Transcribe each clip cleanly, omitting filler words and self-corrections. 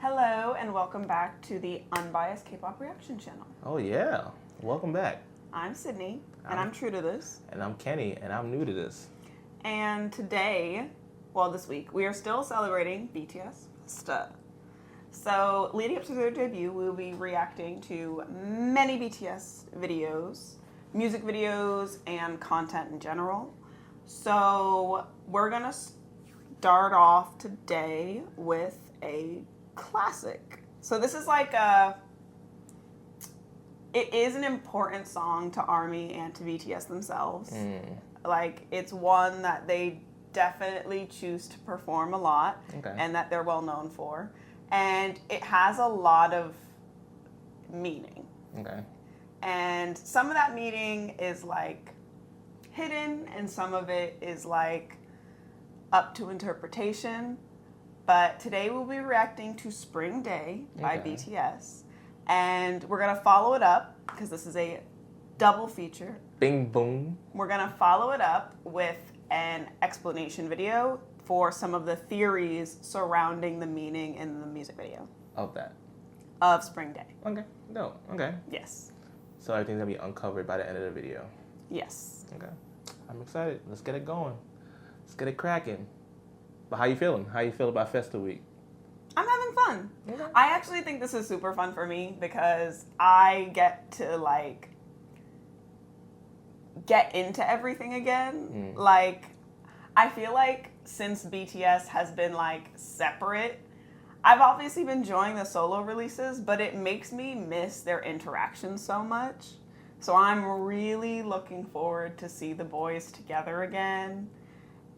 Hello and welcome back to the Unbiased K-Pop Reaction Channel. Oh yeah, welcome back. I'm Sydney, and I'm true to this. And I'm Kenny, and I'm new to this. And today, this week, we are still celebrating BTS Festa. So, leading up to their debut, we'll be reacting to many BTS videos, music videos, and content in general. So, we're going to start off today with a classic. So this is it is an important song to ARMY and to BTS themselves. Like, it's one that they definitely choose to perform a lot, and that they're well known for. And it has a lot of meaning. And some of that meaning is like hidden, and some of it is like up to interpretation. But today we'll be reacting to Spring Day by BTS. And we're going to follow it up, because this is a double feature. Bing boom. We're going to follow it up with an explanation video for some of the theories surrounding the meaning in the music video. Of that? Of Spring Day. Okay. No. Okay. Yes. So everything's going to be uncovered by the end of the video? Yes. Okay. I'm excited. Let's get it going. Let's get it cracking. But how you feeling? How you feel about Festa Week? I'm having fun. Okay. I actually think this is super fun for me because I get to like get into everything again. Like, I feel like since BTS has been like separate, I've obviously been enjoying the solo releases, but it makes me miss their interactions so much. So I'm really looking forward to see the boys together again.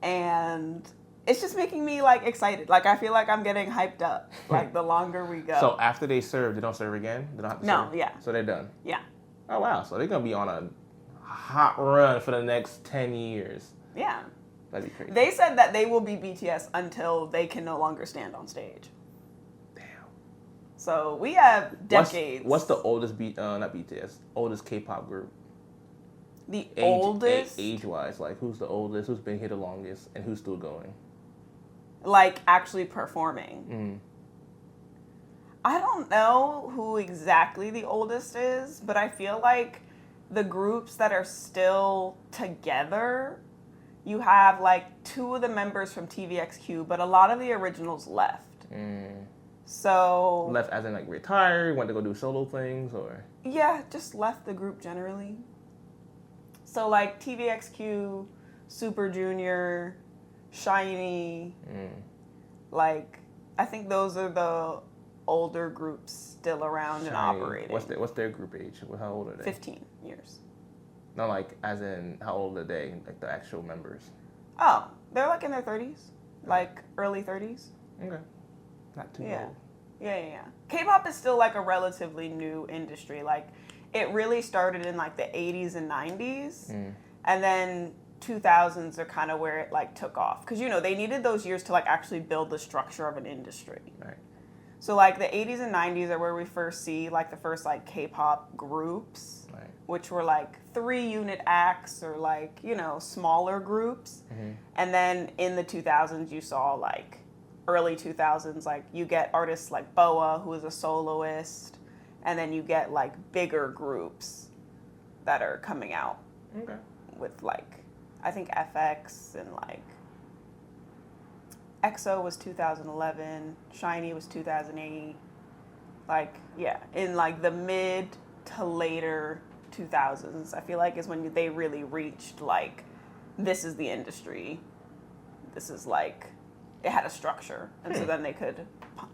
And it's just making me like excited. Like, I feel like I'm getting hyped up. Like, the longer we go. So after they serve, they don't serve again? They don't have to serve? Yeah. So they're done? Yeah. Oh wow. So they're gonna be on a hot run for the next 10 years. Yeah. That'd be crazy. They said that they will be BTS until they can no longer stand on stage. Damn. So we have decades. What's the oldest not BTS, oldest K-pop group? The oldest? Age-wise, like who's the oldest, who's been here the longest, and who's still going? Like, actually performing. I don't know who exactly the oldest is, but I feel like the groups that are still together, you have like 2 of the members from TVXQ, but a lot of the originals left. So left as in like retired, went to go do solo things, or? Yeah, just left the group generally. So like TVXQ, Super Junior, Shiny, like, I think those are the older groups still around and operating. What's their group age? How old are they? 15 years. No, like, as in, how old are they, like the actual members? Oh, they're like in their 30s, like early 30s. Okay. Not too old. Yeah. K-pop is still like a relatively new industry. Like, it really started in like the 80s and 90s. And then 2000s are kind of where it like took off, because they needed those years to like actually build the structure of an industry. Right. So like the 80s and 90s are where we first see like the first like K-pop groups, which were like 3-unit acts or like smaller groups. And then in the 2000s you saw like early 2000s, like you get artists like BoA, who is a soloist, and then you get like bigger groups that are coming out with like, I think FX and like EXO was 2011, Shiny was 2008. Like, yeah, in like the mid to later 2000s, I feel like is when they really reached like, this is the industry. This is like, it had a structure. And so then they could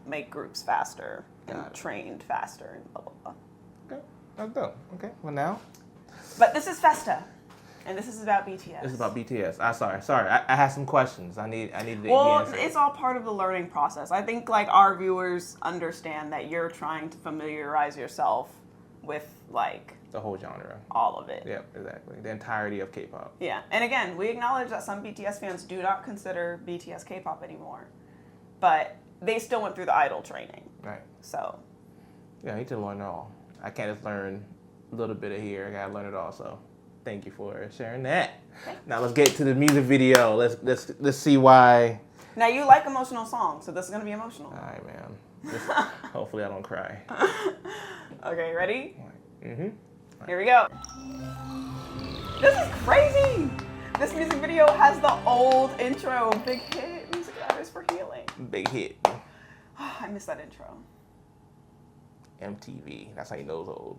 make groups faster and trained faster and blah, blah, blah. Okay, that's dope. Okay, well now. But this is Festa. And this is about BTS. This is about BTS. Sorry. I had some questions. I needed the answer. It's all part of the learning process. I think like our viewers understand that you're trying to familiarize yourself with like the whole genre. All of it. Yeah, exactly. The entirety of K-pop. Yeah. And again, we acknowledge that some BTS fans do not consider BTS K-pop anymore. But they still went through the idol training. Right. So. Yeah, I need to learn it all. I can't just learn a little bit of here. I gotta learn it all. So thank you for sharing that. Okay. Now let's get to the music video. Let's see why Now you like emotional songs, so this is gonna be emotional. All right, man. Hopefully I don't cry. Okay, ready? Mm-hmm. Here we go. This is crazy. This music video has the old intro. Big hit. Music that is for healing. Big hit. I miss that intro. MTV. That's how you know it's old.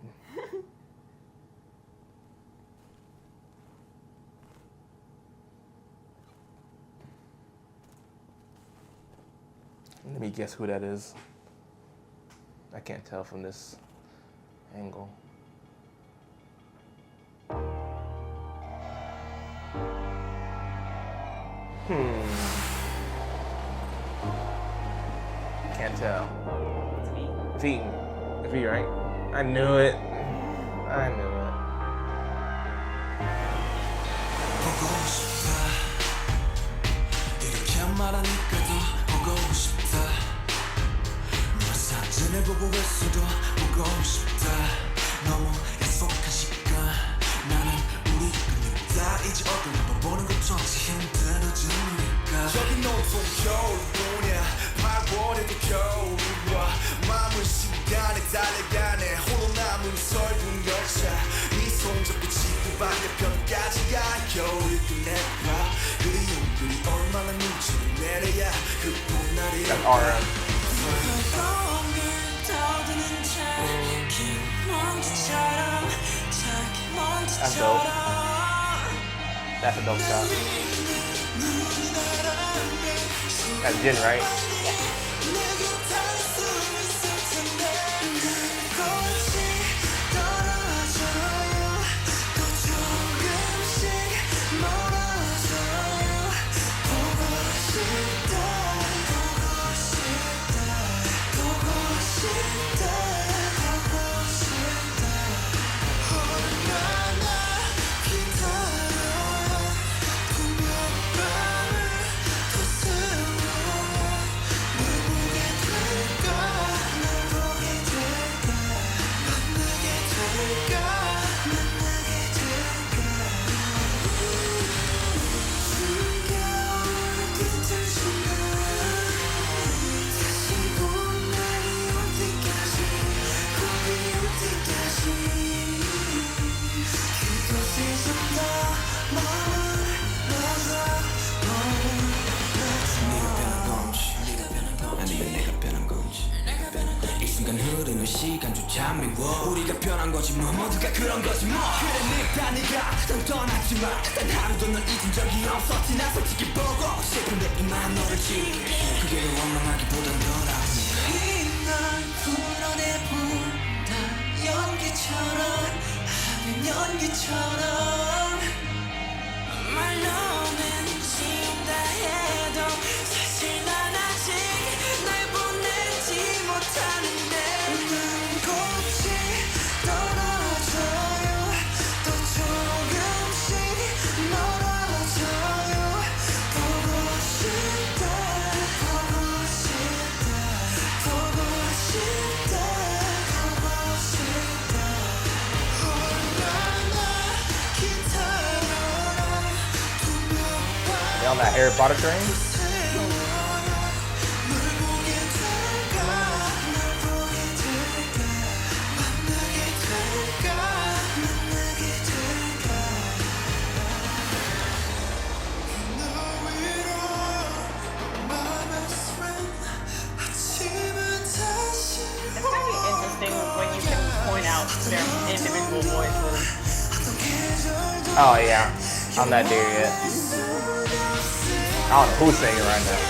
Let me guess who that is. I can't tell from this angle. Can't tell. It's me. V. V, right? I knew it. I knew it. 보고 있어도 보고 싶다 너무 약속한 시간 나는 우리 끝냈다 이제 얼굴 한번 보는 것조차 힘들어지니까 저기 온통 겨울뿐이야 8월에도 겨울이 와 마음은 시간에 달려가네 홀로 남은 설국 열차 네 손잡고 지구 반대편까지 가 겨울을 끝내봐 그리움들이 얼마나 눈치를 내려야 그 봄날이 That's dope. That's a dope shot. That's Jin, right? 시간조차 미워 우리가 변한 거지 뭐 모두가 그런 거지 뭐 그래 네가 난 떠났지만 단 하루도 널 잊은 적이 없었지 난 솔직히 보고 싶은데 이만 너를 지울게 그게 원망하기보단 덜하지 날 풀어내본다 연기처럼 하면 연기처럼 말로는 지운다 해도 사실 난 아직 날 보내지 못하는데 They on that Harry Potter train? When you can point out their individual voices. Oh yeah, I'm not there yet. I don't know who's singing right now.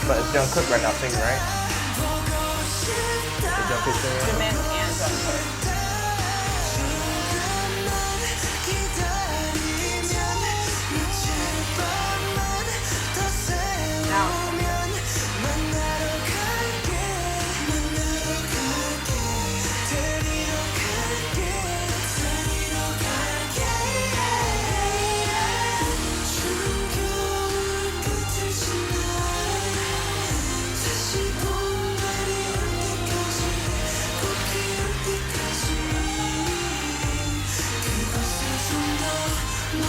But it's Jungkook right now singing, right? Is Jungkook singing? Jimin and Jungkook. 다시 봄날이 올 때까지 꽃 피울 때까지 That's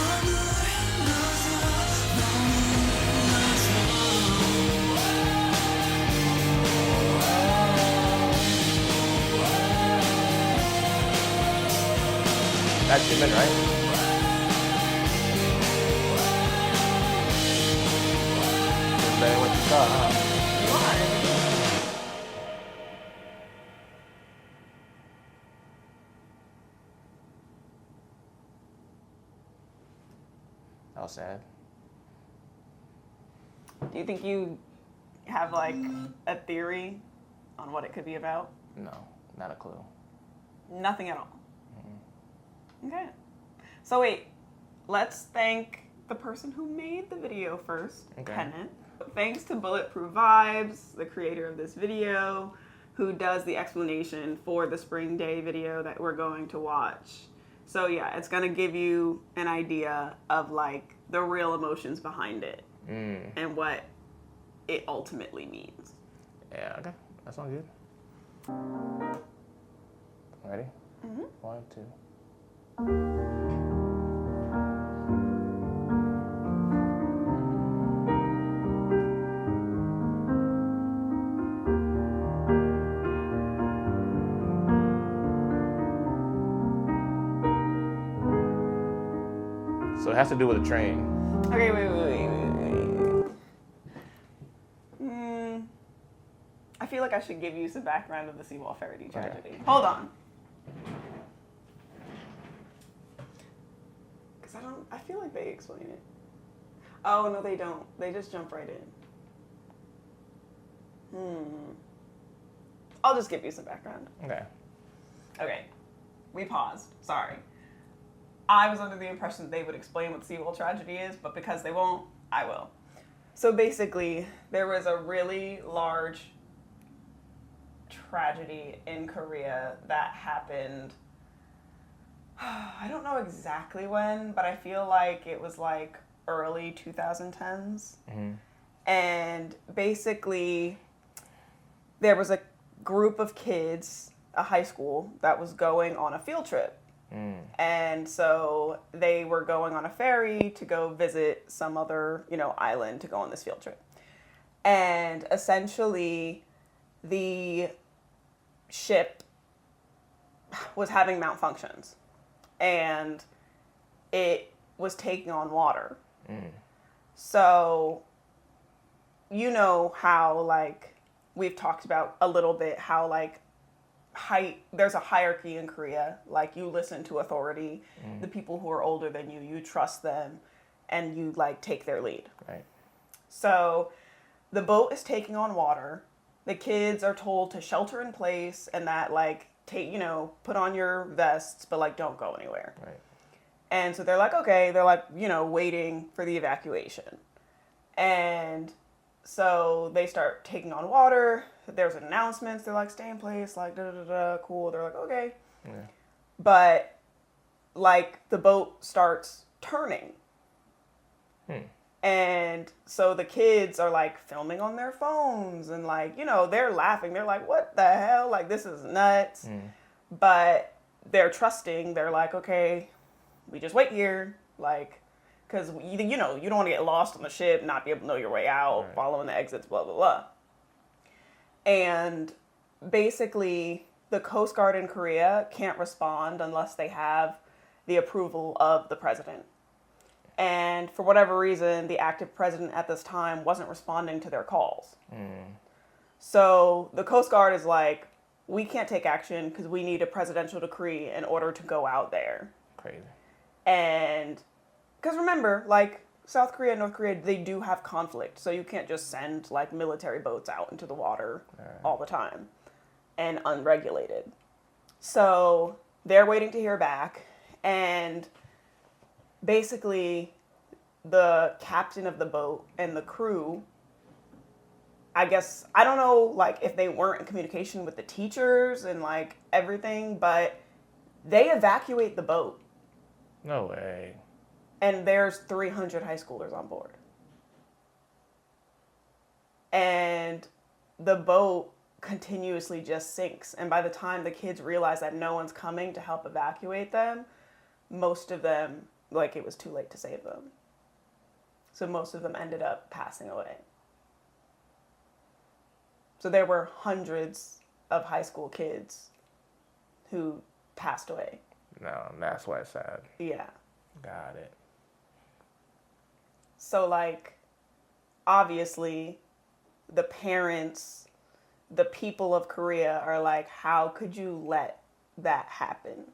Jimin, right? Better what you thought, huh? That was sad. Do you think you have like a theory on what it could be about? No, not a clue. Nothing at all. Okay. So wait, let's thank the person who made the video first, Pennant. Thanks to Bulletproof Vibes, the creator of this video, who does the explanation for the Spring Day video that we're going to watch. So yeah, it's gonna give you an idea of like the real emotions behind it and what it ultimately means. Yeah, okay. That sounds good. Ready? 1, 2. So it has to do with a train. Okay, wait. I feel like I should give you some background of the Sewol Ferry tragedy. Okay. Hold on. Because I feel like they explain it. Oh, no, they don't. They just jump right in. I'll just give you some background. Okay. We paused. Sorry. I was under the impression they would explain what the Sewol tragedy is, but because they won't, I will. So basically, there was a really large tragedy in Korea that happened, I don't know exactly when, but I feel like it was like early 2010s. And basically, there was a group of kids, a high school, that was going on a field trip. And so they were going on a ferry to go visit some other, island to go on this field trip. And essentially, the ship was having malfunctions. And it was taking on water. So, you know how, like, we've talked about a little bit how, like, there's a hierarchy in Korea. Like, you listen to authority, the people who are older than you, you trust them, and you like take their lead. Right. So the boat is taking on water. The kids are told to shelter in place and that like put on your vests, but like don't go anywhere. Right. And so they're like, okay, they're like, waiting for the evacuation. And so they start taking on water. There's announcements. They're like, stay in place, like, da-da-da-da, cool. They're like, okay. Yeah. But, like, the boat starts turning. And so the kids are, like, filming on their phones. And, like, they're laughing. They're like, what the hell? Like, this is nuts. But they're trusting. They're like, okay, we just wait here. Like, because, you don't want to get lost on the ship, not be able to know your way out, following the exits, blah, blah, blah. And basically, the Coast Guard in Korea can't respond unless they have the approval of the president. And for whatever reason, the active president at this time wasn't responding to their calls. So the Coast Guard is like, we can't take action because we need a presidential decree in order to go out there. Crazy. And because remember, like, South Korea and North Korea, they do have conflict. So you can't just send, like, military boats out into the water all the time and unregulated. So they're waiting to hear back. And basically, the captain of the boat and the crew, I guess, I don't know, like, if they weren't in communication with the teachers and, like, everything, but they evacuate the boat. No way. And there's 300 high schoolers on board. And the boat continuously just sinks. And by the time the kids realize that no one's coming to help evacuate them, most of them like it was too late to save them. So most of them ended up passing away. So there were hundreds of high school kids who passed away. No, that's why it's sad. Yeah. Got it. So, like, obviously, the parents, the people of Korea are like, how could you let that happen?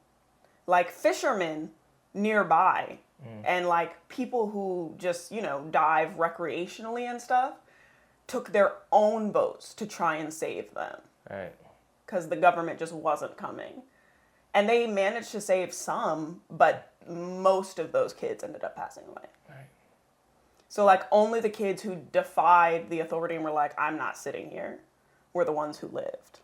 Like, fishermen nearby and, like, people who just, you know, dive recreationally and stuff took their own boats to try and save them. Right. Because the government just wasn't coming. And they managed to save some, but most of those kids ended up passing away. Right. So, like, only the kids who defied the authority and were like, I'm not sitting here, were the ones who lived.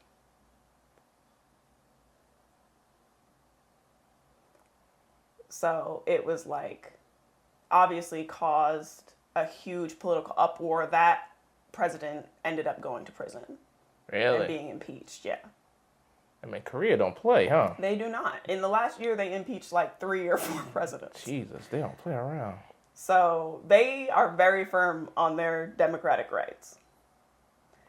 So it was, like, obviously caused a huge political uproar. That president ended up going to prison. Really? And being impeached, yeah. I mean, Korea don't play, huh? They do not. In the last year, they impeached like 3 or 4 presidents. Jesus, they don't play around. So they are very firm on their democratic rights.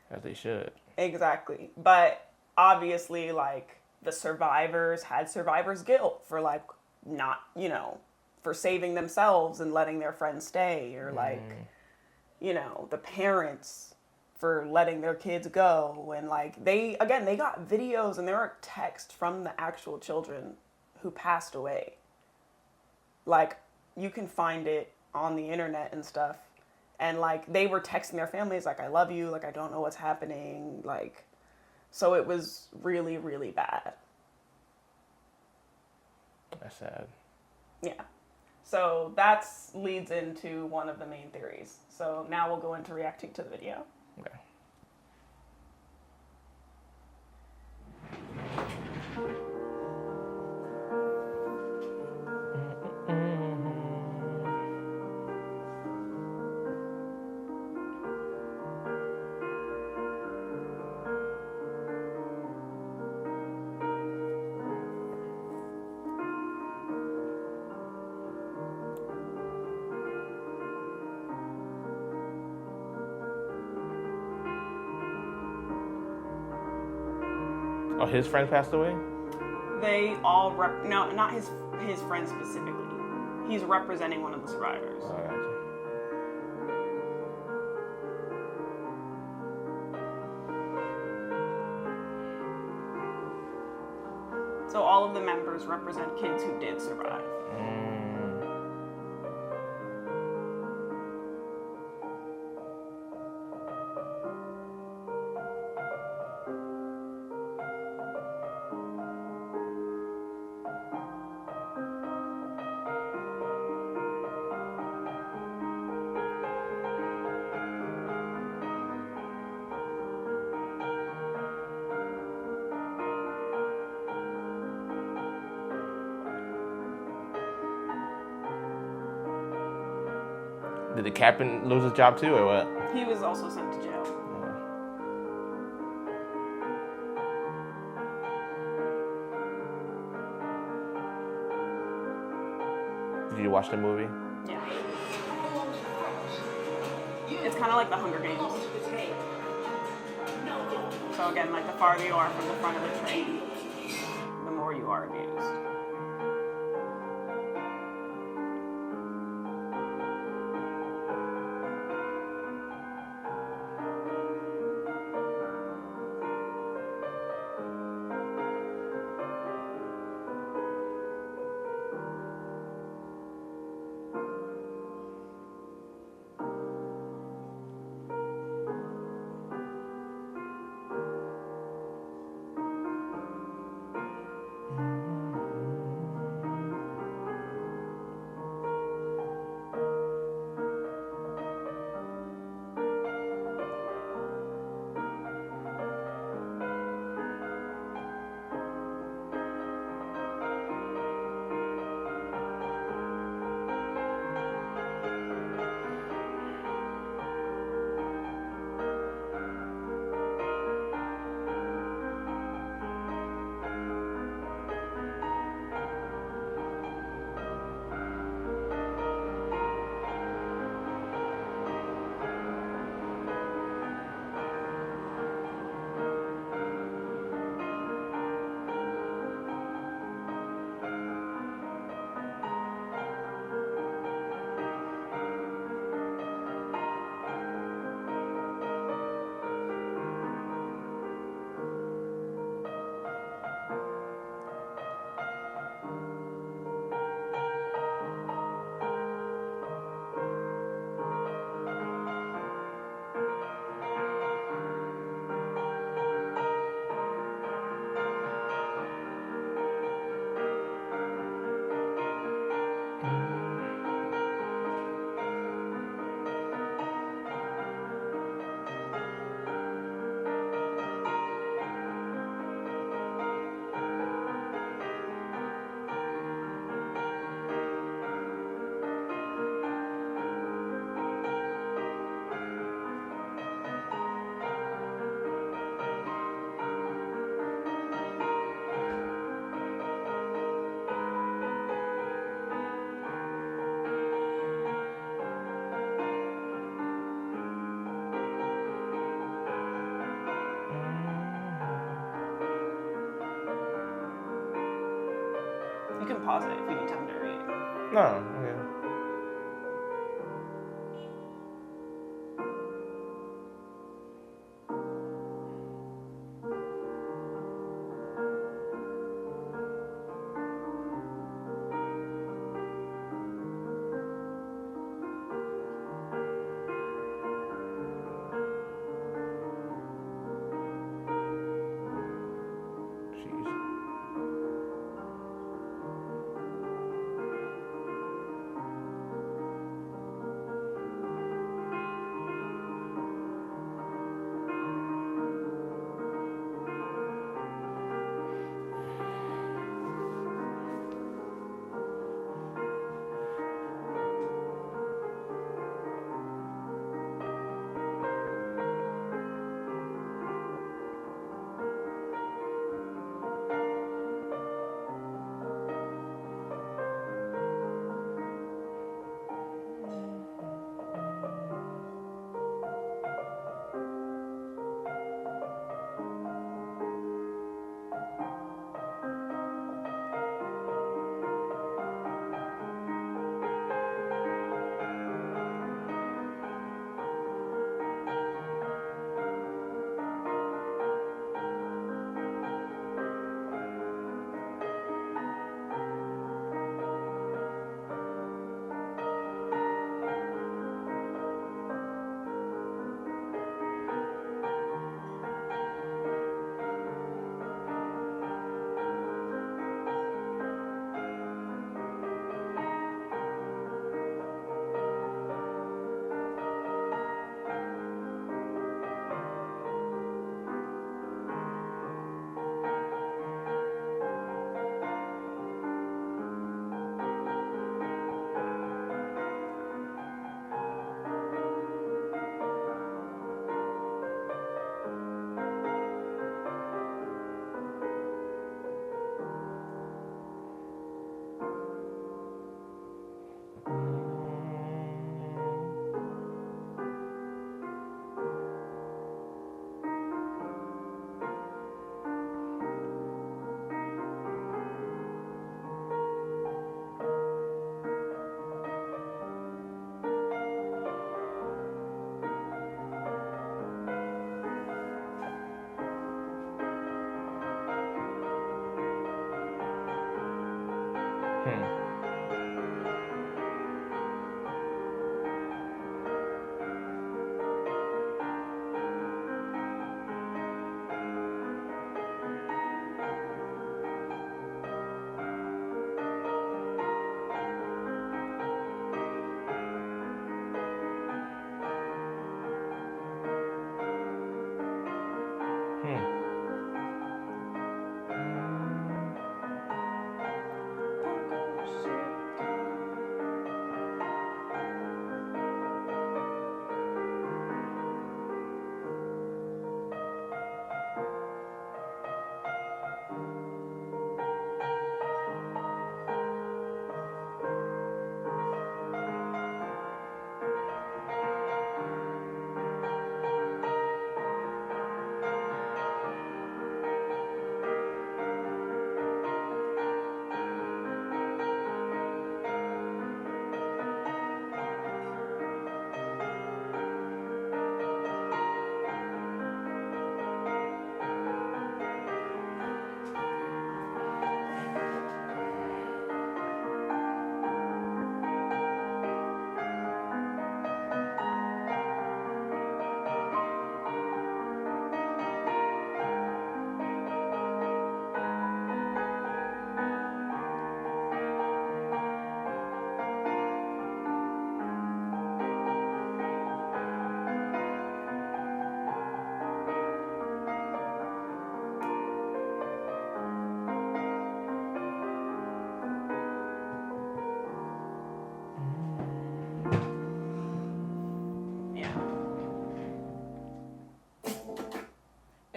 As they should. Exactly. But obviously, like, the survivors had survivor's guilt for, like, not, you know, for saving themselves and letting their friends stay. Or, like, you know, the parents for letting their kids go. And, like, they got videos and there are texts from the actual children who passed away. Like, you can find it on the internet and stuff. And, like, they were texting their families, like, I love you, like, I don't know what's happening, like, so it was really, really bad. That's sad. Yeah. So that leads into one of the main theories. So now we'll go into reacting to the video. Okay. Oh, his friend passed away? They all, no, not his friend specifically. He's representing one of the survivors. Oh, gotcha. So all of the members represent kids who did survive. Did the captain lose his job too, or what? He was also sent to jail. Did you watch the movie? Yeah. It's kind of like the Hunger Games. So again, like the farther you are from the front of the train, the more you are abused. pause it if you need time to read. No, okay.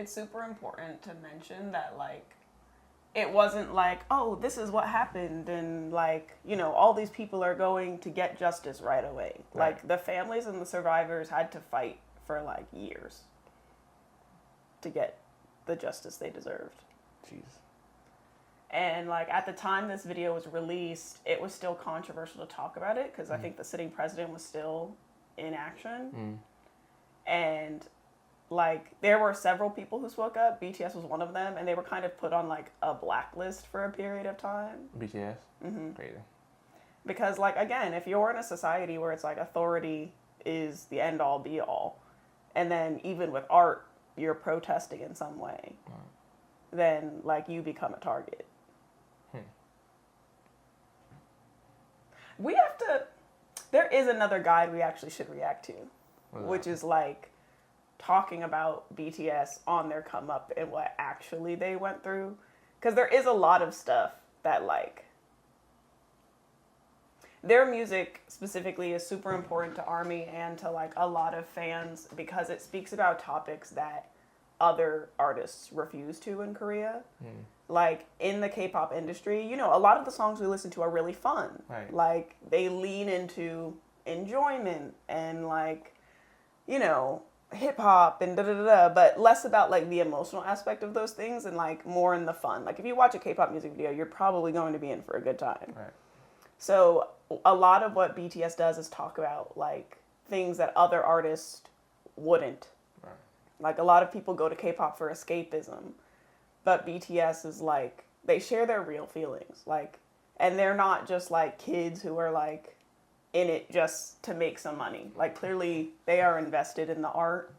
it's super important to mention that, like, it wasn't like, oh, this is what happened, and, like, you know, all these people are going to get justice right away. Right. Like, the families and the survivors had to fight for, like, years to get the justice they deserved. Jeez. And like at the time this video was released, it was still controversial to talk about it because I think the sitting president was still in action. And like there were several people who spoke up. BTS was one of them, and they were kind of put on like a blacklist for a period of time. BTS? Crazy. Because like again, if you're in a society where it's like authority is the end all be all, and then even with art, you're protesting in some way, then like you become a target. We have to, there is another guide we actually should react to, which is like talking about BTS on their come up and what actually they went through. Because there is a lot of stuff that like, their music specifically is super important to ARMY and to like a lot of fans because it speaks about topics that other artists refuse to in Korea. Like in the K-pop industry, you know, a lot of the songs we listen to are really fun. Right. Like they lean into enjoyment and like, you know, hip hop and but less about like the emotional aspect of those things and like more in the fun. Like if you watch a K-pop music video, you're probably going to be in for a good time. Right. So a lot of what BTS does is talk about like things that other artists wouldn't. Right. Like a lot of people go to K-pop for escapism. But BTS is like, they share their real feelings. Like, and they're not just like kids who are like in it just to make some money. Like clearly they are invested in the art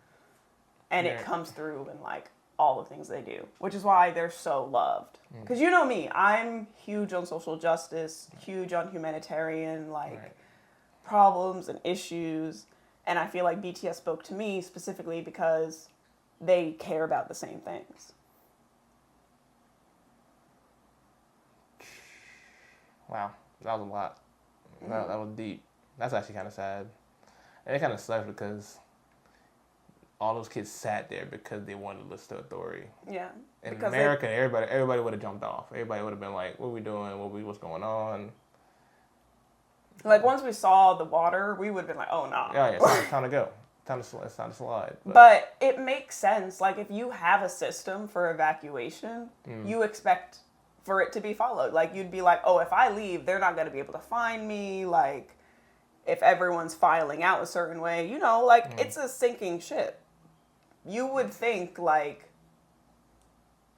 and it comes through in like all the things they do, which is why they're so loved. Because you know me, I'm huge on social justice, huge on humanitarian like problems and issues. And I feel like BTS spoke to me specifically because they care about the same things. Wow, that was a lot. That was deep. That's actually kind of sad. And it kind of sucks because all those kids sat there because they wanted to listen to authority. Yeah. In America, everybody would have jumped off. Everybody would have been like, what are we doing? What's going on? Like, once we saw the water, we would have been like, oh, nah. Yeah, it's time to go. It's time to slide. But it makes sense. Like, if you have a system for evacuation, you expect for it to be followed. Like, you'd be like, oh, if I leave, they're not going to be able to find me. Like, if everyone's filing out a certain way, you know, like, it's a sinking ship. You would think, like,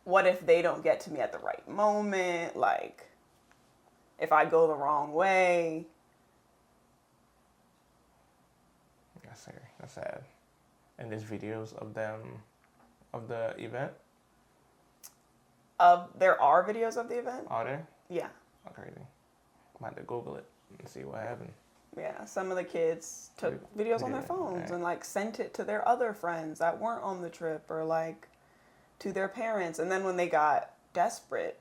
what if they don't get to me at the right moment? Like, if I go the wrong way. That's scary. That's sad. And there's videos of them, of the event? There are videos of the event. Are there? Yeah. Oh, crazy. I might have to Google it and see what happened. Yeah, some of the kids took videos on their phones and like sent it to their other friends that weren't on the trip or like to their parents. And then when they got desperate,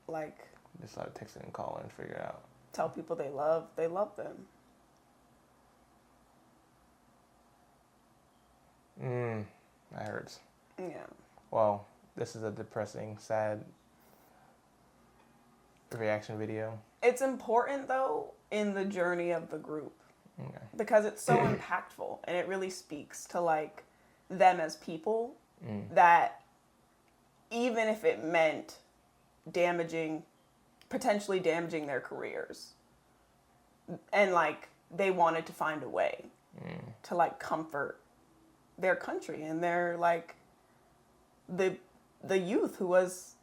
like they started texting and calling and figure out. Tell people they love them. That hurts. Yeah. Well, this is a depressing, sad reaction video. It's important though in the journey of the group because it's so impactful and it really speaks to like them as people that even if it meant potentially damaging their careers and like they wanted to find a way to like comfort their country and their like the youth who was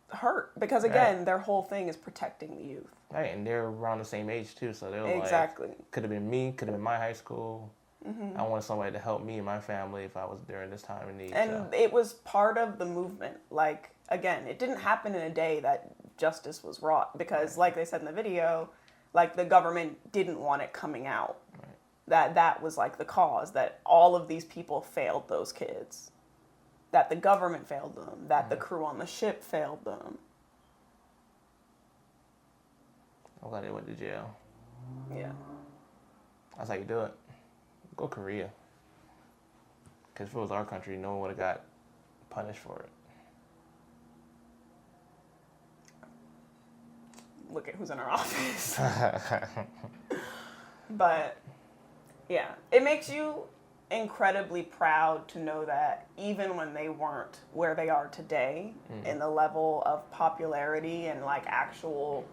hurt because again their whole thing is protecting the youth. Right, and they're around the same age too, so they were exactly. Like, could have been me, could have been my high school. I wanted somebody to help me and my family if I was during this time of need. And it was part of the movement. Like, again, it didn't happen in a day that justice was wrought because, like they said in the video, like the government didn't want it coming out. Right. That was like the cause, that all of these people failed those kids. That the government failed them. That the crew on the ship failed them. I'm glad they went to jail. Yeah. That's how you do it. Go Korea. Because if it was our country, no one would have got punished for it. Look at who's in our office. But, yeah. It makes you incredibly proud to know that even when they weren't where they are today in the level of popularity and like actual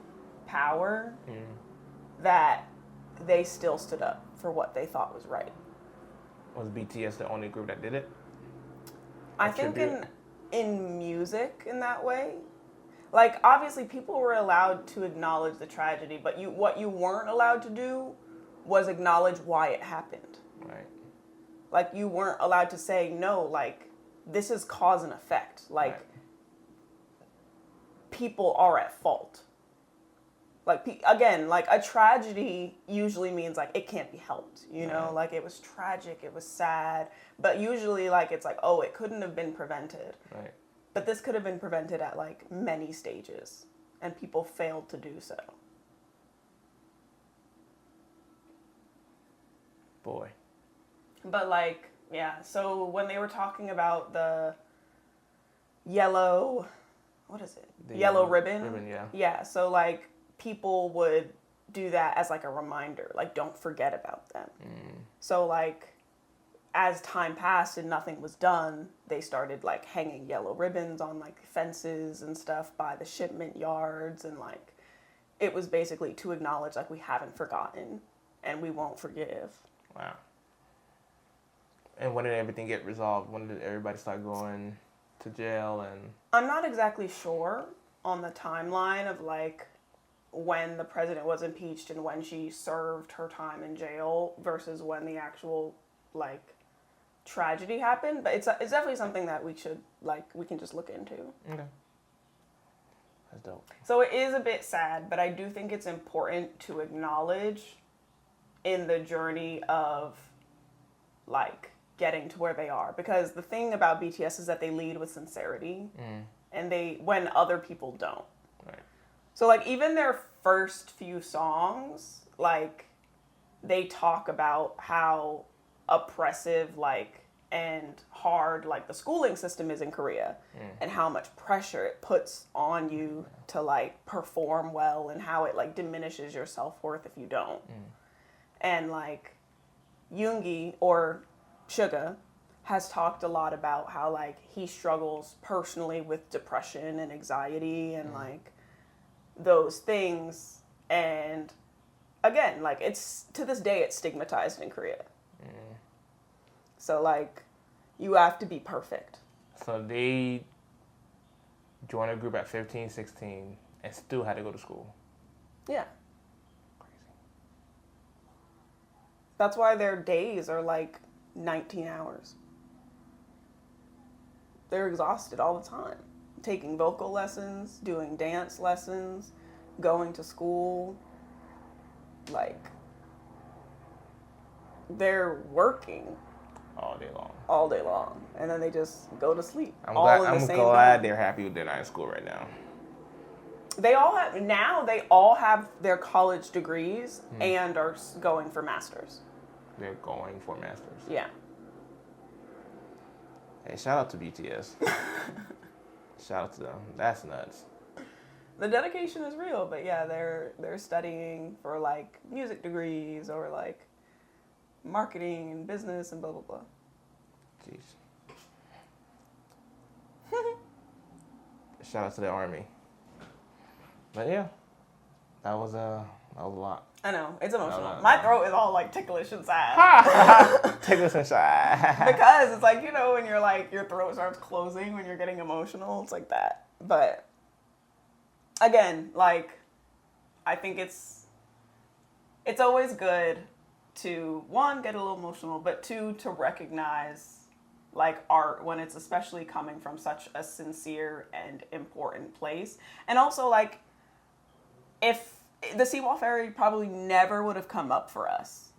power, that they still stood up for what they thought was right. Was BTS the only group that did it? I think in music in that way. Like, obviously, people were allowed to acknowledge the tragedy, but what you weren't allowed to do was acknowledge why it happened. Right. Like, you weren't allowed to say, no, like, this is cause and effect. Like, people are at fault. Like, again, like, a tragedy usually means, like, it can't be helped, you know? Like, it was tragic, it was sad, but usually, like, it's like, oh, it couldn't have been prevented. Right. But this could have been prevented at, like, many stages, and people failed to do so. Boy. But, like, yeah, so when they were talking about the yellow, what is it? The yellow ribbon? Ribbon, yeah. Yeah, so, like, people would do that as, like, a reminder. Like, don't forget about them. So, like, as time passed and nothing was done, they started, like, hanging yellow ribbons on, like, fences and stuff by the shipment yards. And, like, it was basically to acknowledge, like, we haven't forgotten and we won't forgive. Wow. And when did everything get resolved? When did everybody start going to jail? And I'm not exactly sure on the timeline of, like, when the president was impeached and when she served her time in jail versus when the actual, like, tragedy happened. But it's definitely something that we should, like, we can just look into. Okay. That's dope. So it is a bit sad, but I do think it's important to acknowledge in the journey of, like, getting to where they are. Because the thing about BTS is that they lead with sincerity, and when other people don't. Right. So, like, even their first few songs, like, they talk about how oppressive, like, and hard, like, the schooling system is in Korea, and how much pressure it puts on you to, like, perform well, and how it, like, diminishes your self-worth if you don't. And, like, Yoongi, or Suga, has talked a lot about how, like, he struggles personally with depression and anxiety and, like, those things. And again, like, it's to this day it's stigmatized in Korea. So, like, you have to be perfect. So they joined a group at 15, 16 and still had to go to school. Yeah. Crazy. That's why their days are like 19 hours. They're exhausted all the time. Taking vocal lessons, doing dance lessons, going to school. Like, they're working All day long. all day long. And then they just go to sleep. I'm the same glad bed. they're happy they're not in school right now. They all have their college degrees and are going for masters. They're going for masters. Yeah. Hey, shout out to BTS. Shout out to them. That's nuts. The dedication is real, but yeah, they're studying for, like, music degrees or, like, marketing and business and blah blah blah. Jeez. Shout out to the army. But yeah, that was a lot. I know, it's emotional. No. My throat is all, like, ticklish and sad. Take this inside. Because it's like, you know, when you're like, your throat starts closing when you're getting emotional, it's like that. But again, like, I think it's always good to, one, get a little emotional, but two, to recognize, like, art when it's especially coming from such a sincere and important place. And also, like, if the Sewol Ferry probably never would have come up for us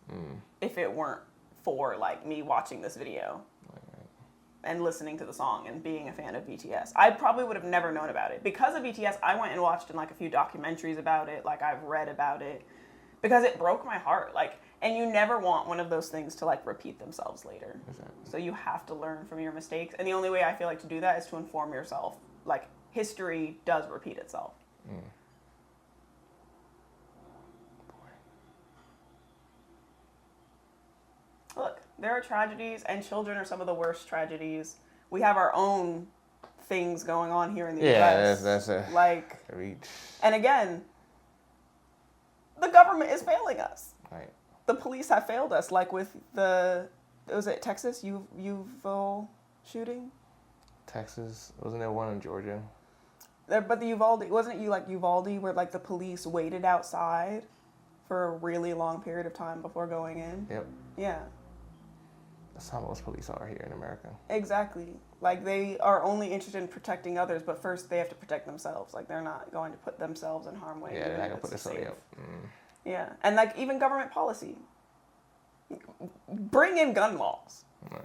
if it weren't for, like, me watching this video and listening to the song and being a fan of BTS. I probably would have never known about it. Because of BTS, I went and watched, like, a few documentaries about it. Like, I've read about it because it broke my heart. Like, and you never want one of those things to, like, repeat themselves later. Exactly. So you have to learn from your mistakes. And the only way I feel like to do that is to inform yourself. Like, history does repeat itself. Look, There are tragedies, and children are some of the worst tragedies. We have our own things going on here in the U.S. That's a like reach. And again, the government is failing us. Right. The police have failed us, like with was it Texas Uvalde shooting? Texas, wasn't there one in Georgia? But the Uvalde, wasn't it Uvalde where like the police waited outside for a really long period of time before going in? Yep. Yeah. That's how most police are here in America. Exactly. Like, they are only interested in protecting others, but first they have to protect themselves. Like, they're not going to put themselves in harm's way. Yeah, they're not going to put themselves up. Yeah. And, like, even government policy. Bring in gun laws. Right.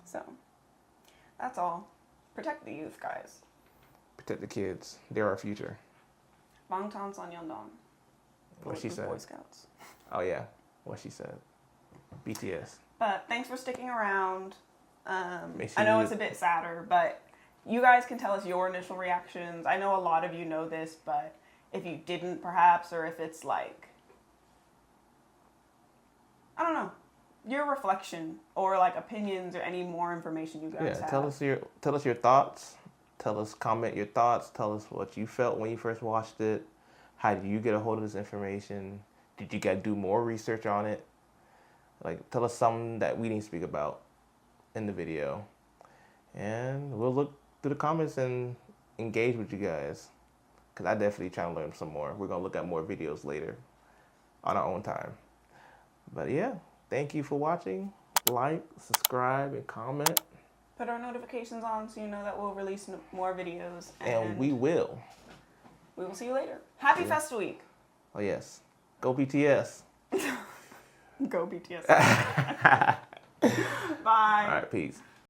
So, that's all. Protect the youth, guys. Protect the kids. They're our future. Bangtan Sonyeondan. What she said. Boy Scouts. Oh, yeah. What she said. BTS. But thanks for sticking around. Sure I know it's a bit sadder, but you guys can tell us your initial reactions. I know a lot of you know this, but if you didn't, perhaps, or if it's like, I don't know, your reflection or like opinions or any more information you guys have. Tell us your thoughts. Comment your thoughts. Tell us what you felt when you first watched it. How did you get a hold of this information? Did you guys do more research on it? Like, tell us something that we didn't speak about in the video. And we'll look through the comments and engage with you guys. Because I definitely try to learn some more. We're going to look at more videos later on our own time. But yeah, thank you for watching. Like, subscribe, and comment. Put our notifications on so you know that we'll release more videos. And we will. We will see you later. Happy Festa Week. Oh, yes. Go BTS. Go BTS. Bye. All right, peace.